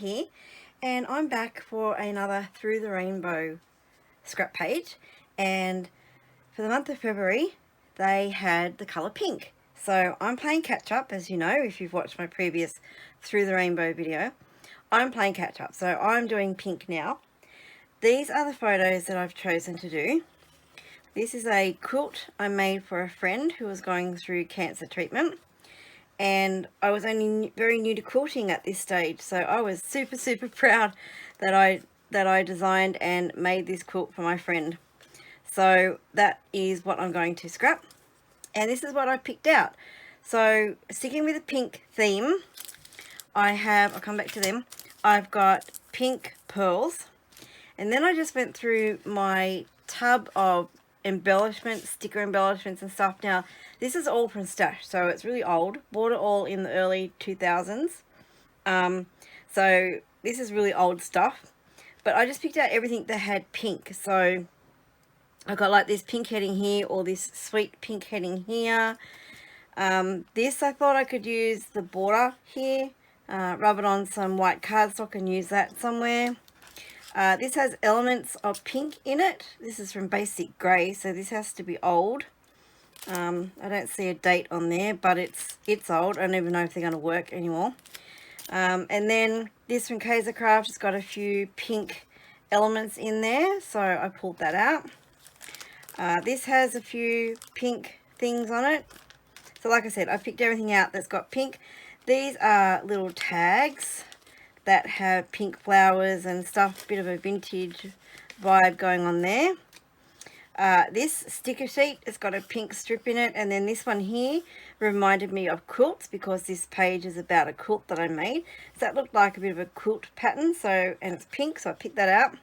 here, and I'm back for another Through the Rainbow scrap page. And for the month of February they had the colour pink, so I'm playing catch up. As you know, if you've watched my previous Through the Rainbow video, I'm playing catch up, so I'm doing pink now. These are the photos that I've chosen to do. This is a quilt I made for a friend who was going through cancer treatment, and I was only very new to quilting at this stage, so I was super proud that I designed and made this quilt for my friend. So that is what I'm going to scrap, and this is what I picked out. So sticking with the pink theme, I'll come back to them. I've got pink pearls, and then I just went through my tub of embellishments, sticker embellishments and stuff. Now this is all from Stash, so it's really old. Bought it all in the early 2000s. So this is really old stuff, but I just picked out everything that had pink. So I got like this pink heading here, or this sweet pink heading here. This I thought I could use the border here, rub it on some white cardstock and use that somewhere. This has elements of pink in it. This is from Basic Grey, so this has to be old. I don't see a date on there, but it's old. I don't even know if they're going to work anymore. And then this from Kaiser Craft has got a few pink elements in there, so I pulled that out. This has a few pink things on it. So like I said, I picked everything out that's got pink. These are little tags that have pink flowers and stuff, bit of a vintage vibe going on there. This sticker sheet has got a pink strip in it, and then this one here reminded me of quilts because this page is about a quilt that I made. So that looked like a bit of a quilt pattern, so, and it's pink, so I picked that out.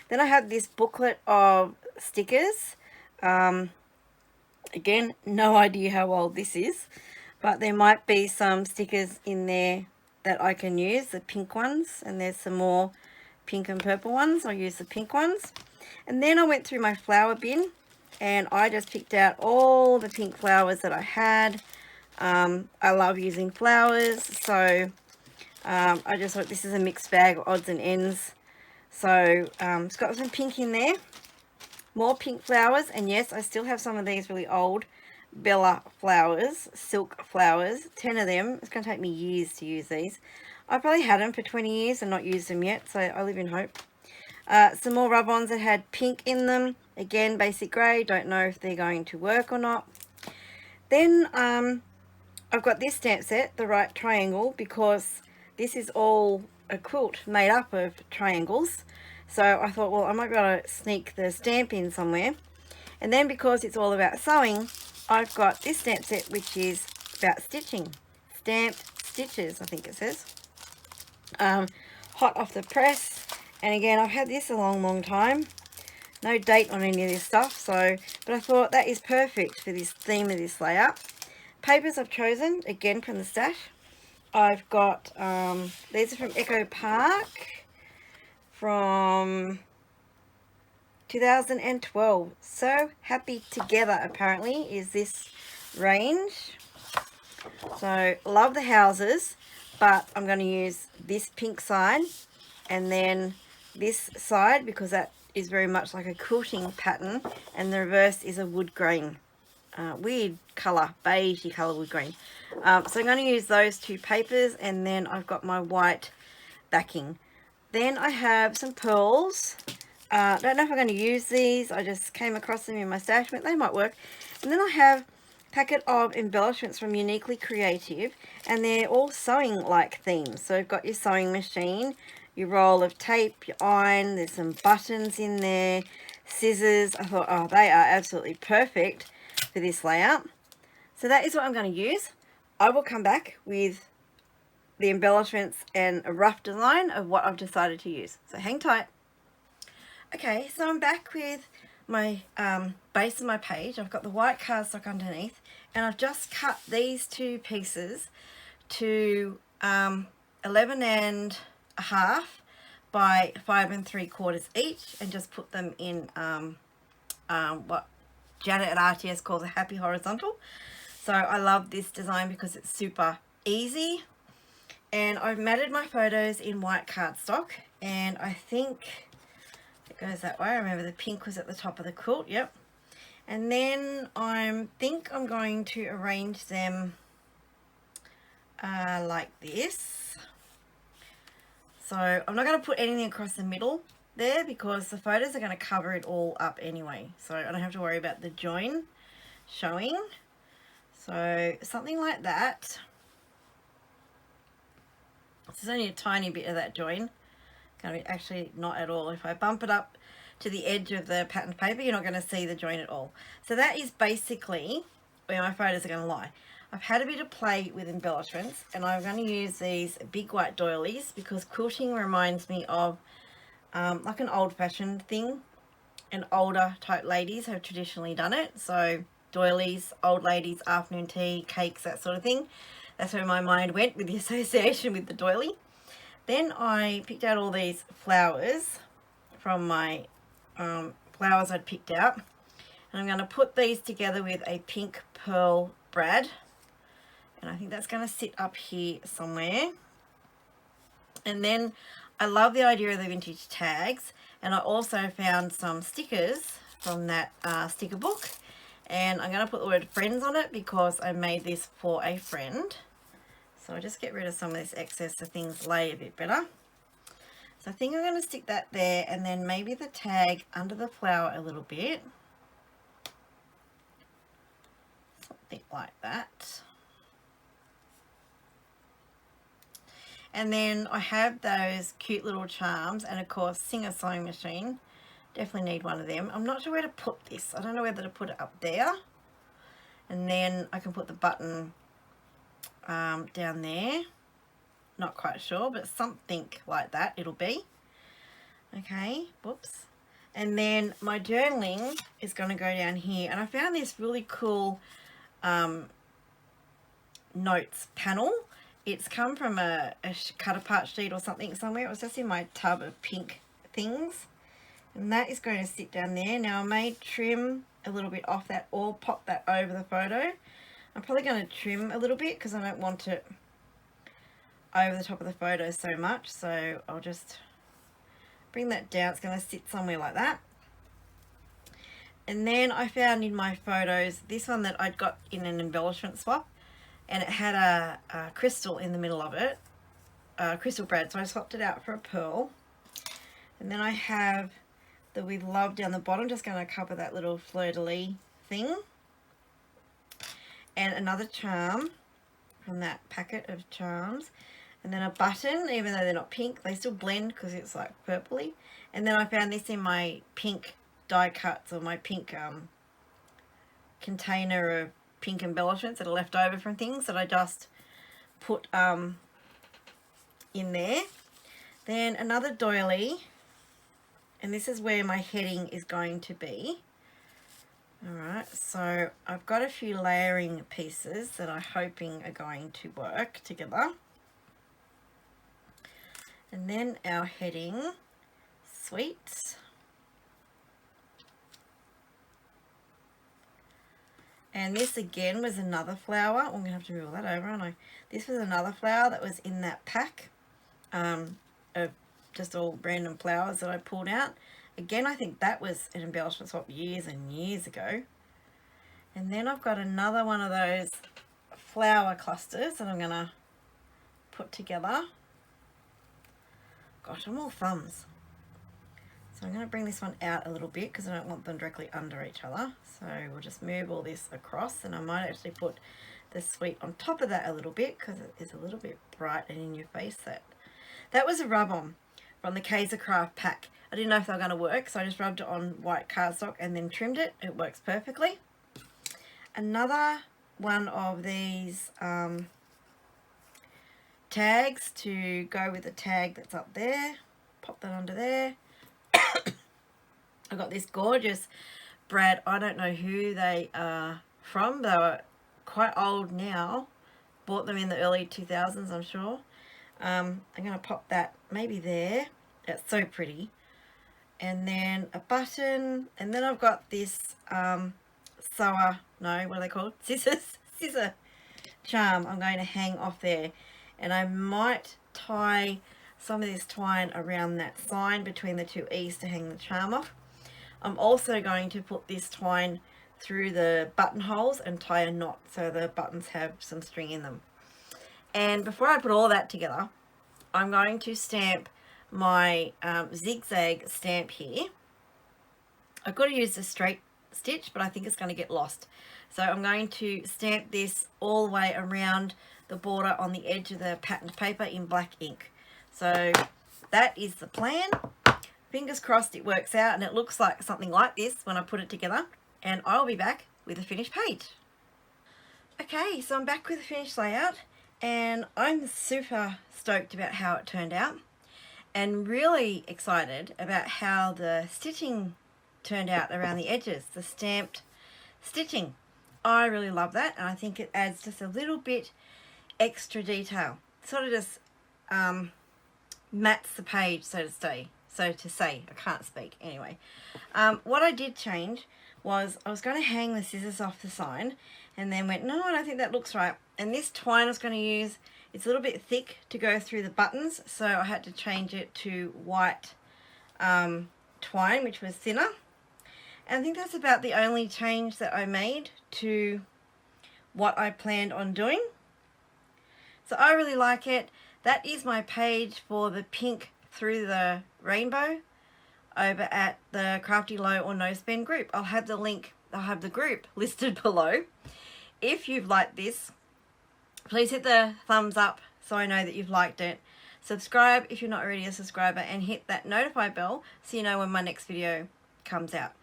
Then I have this booklet of stickers. Again, no idea how old this is, but there might be some stickers in there that I can use, the pink ones, and there's some more pink and purple ones. I'll use the pink ones. And then I went through my flower bin and I just picked out all the pink flowers that I had. I love using flowers, so I just thought this is a mixed bag of odds and ends. So it's got some pink in there, more pink flowers, and yes, I still have some of these really old Bella flowers, silk flowers, 10 of them. It's going to take me years to use these. I've probably had them for 20 years and not used them yet, so I live in hope. Some more rub-ons that had pink in them. Again, Basic Grey. Don't know if they're going to work or not. Then I've got this stamp set, the right triangle, because this is all a quilt made up of triangles. So I thought, well, I might be able to sneak the stamp in somewhere. And then because it's all about sewing, I've got this stamp set which is about stitching. Stamped Stitches, I think it says. Hot off the press. And again, I've had this a long time. No date on any of this stuff, so, but I thought that is perfect for this theme of this layout. Papers I've chosen, again from the stash. I've got, these are from Echo Park from 2012. So Happy Together, apparently, is this range. So love the houses, but I'm going to use this pink side and then this side because that is very much like a quilting pattern, and the reverse is a wood grain, weird colour, beigey colour wood grain. So I'm going to use those two papers, and then I've got my white backing. Then I have some pearls. Don't know if I'm going to use these. I just came across them in my stash, but they might work. And then I have a packet of embellishments from Uniquely Creative, and they're all sewing like themes. So you've got your sewing machine, your roll of tape, your iron, there's some buttons in there, scissors. I thought, oh, they are absolutely perfect for this layout. So that is what I'm going to use. I will come back with the embellishments and a rough design of what I've decided to use. So hang tight. Okay, so I'm back with my base of my page. I've got the white cardstock underneath, and I've just cut these two pieces to 11 1/2 by 5 3/4 each, and just put them in what Janet at RTS calls a happy horizontal. So I love this design because it's super easy. And I've matted my photos in white cardstock, and I think it goes that way. I remember the pink was at the top of the quilt, yep. And then I think I'm going to arrange them like this. So I'm not going to put anything across the middle there because the photos are going to cover it all up anyway. So I don't have to worry about the join showing. So something like that. This is only a tiny bit of that join. Going to be actually not at all. If I bump it up to the edge of the patterned paper, you're not going to see the join at all. So that is basically where my photos are going to lie. I've had a bit of play with embellishments, and I'm going to use these big white doilies because quilting reminds me of like an old-fashioned thing, and older type ladies have traditionally done it. So doilies, old ladies, afternoon tea, cakes, that sort of thing. That's where my mind went with the association with the doily. Then I picked out all these flowers from my flowers I'd picked out, and I'm going to put these together with a pink pearl brad, and I think that's going to sit up here somewhere. And then I love the idea of the vintage tags, and I also found some stickers from that sticker book, and I'm going to put the word friends on it because I made this for a friend. So I'll just get rid of some of this excess so things lay a bit better. So I think I'm going to stick that there, and then maybe the tag under the flower a little bit. Something like that. And then I have those cute little charms, and of course Singer sewing machine. Definitely need one of them. I'm not sure where to put this. I don't know whether to put it up there. And then I can put the button down there. Not quite sure, but something like that it'll be. Okay, whoops. And then my journaling is going to go down here, and I found this really cool notes panel. It's come from a cut apart sheet or something somewhere. It was just in my tub of pink things, and that is going to sit down there. Now I may trim a little bit off that or pop that over the photo. I'm probably going to trim a little bit because I don't want it over the top of the photo so much, so I'll just bring that down. It's going to sit somewhere like that. And then I found in my photos this one that I'd got in an embellishment swap, and it had a crystal in the middle of it, crystal brad, so I swapped it out for a pearl. And then I have the With Love down the bottom, just going to cover that little fleur-de-lis thing, and another charm from that packet of charms, and then a button. Even though they're not pink, they still blend because it's like purpley. And then I found this in my pink die cuts, or my pink container of pink embellishments that are left over from things that I just put in there. Then another doily, and this is where my heading is going to be. Alright, so I've got a few layering pieces that I'm hoping are going to work together. And then our heading, sweet. And this again was another flower. I'm going to have to move that over, aren't I? This was another flower that was in that pack of just all random flowers that I pulled out. Again, I think that was an embellishment swap years and years ago. And then I've got another one of those flower clusters that I'm going to put together. Gosh, I'm all thumbs. So I'm going to bring this one out a little bit because I don't want them directly under each other. So we'll just move all this across, and I might actually put the sweet on top of that a little bit because it is a little bit bright and in your face. That was a rub-on from the Kaiser Craft pack. I didn't know if they were going to work, so I just rubbed it on white cardstock and then trimmed it. It works perfectly. Another one of these tags to go with the tag that's up there. Pop that under there. I got this gorgeous brad. I don't know who they are from. They were quite old now. Bought them in the early 2000s, I'm sure. I'm going to pop that maybe there. That's so pretty. And then a button. And then I've got this scissor charm I'm going to hang off there. and I might tie some of this twine around that sign between the two E's to hang the charm off. I'm also going to put this twine through the buttonholes and tie a knot so the buttons have some string in them. And before I put all that together, I'm going to stamp my zigzag stamp here. I've got to use the straight stitch, but I think it's going to get lost. So I'm going to stamp this all the way around the border on the edge of the patterned paper in black ink. So that is the plan. Fingers crossed it works out and it looks like something like this when I put it together, and I'll be back with a finished page. Okay, so I'm back with a finished layout and I'm super stoked about how it turned out and really excited about how the stitching turned out around the edges, the stamped stitching. I really love that, and I think it adds just a little bit extra detail. Sort of just mats the page, so to say. I can't speak anyway. What I did change was I was going to hang the scissors off the sign and then went, no, I don't think that looks right. And this twine I was going to use, it's a little bit thick to go through the buttons, so I had to change it to white twine, which was thinner. And I think that's about the only change that I made to what I planned on doing. So I really like it. That is my page for the pink through the rainbow over at the Crafty Low or No Spend group. I'll have the link, I'll have the group listed below. If you've liked this, please hit the thumbs up so I know that you've liked it. Subscribe if you're not already a subscriber, and hit that notify bell so you know when my next video comes out.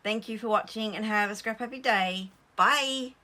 Thank you for watching and have a scrap happy day. Bye!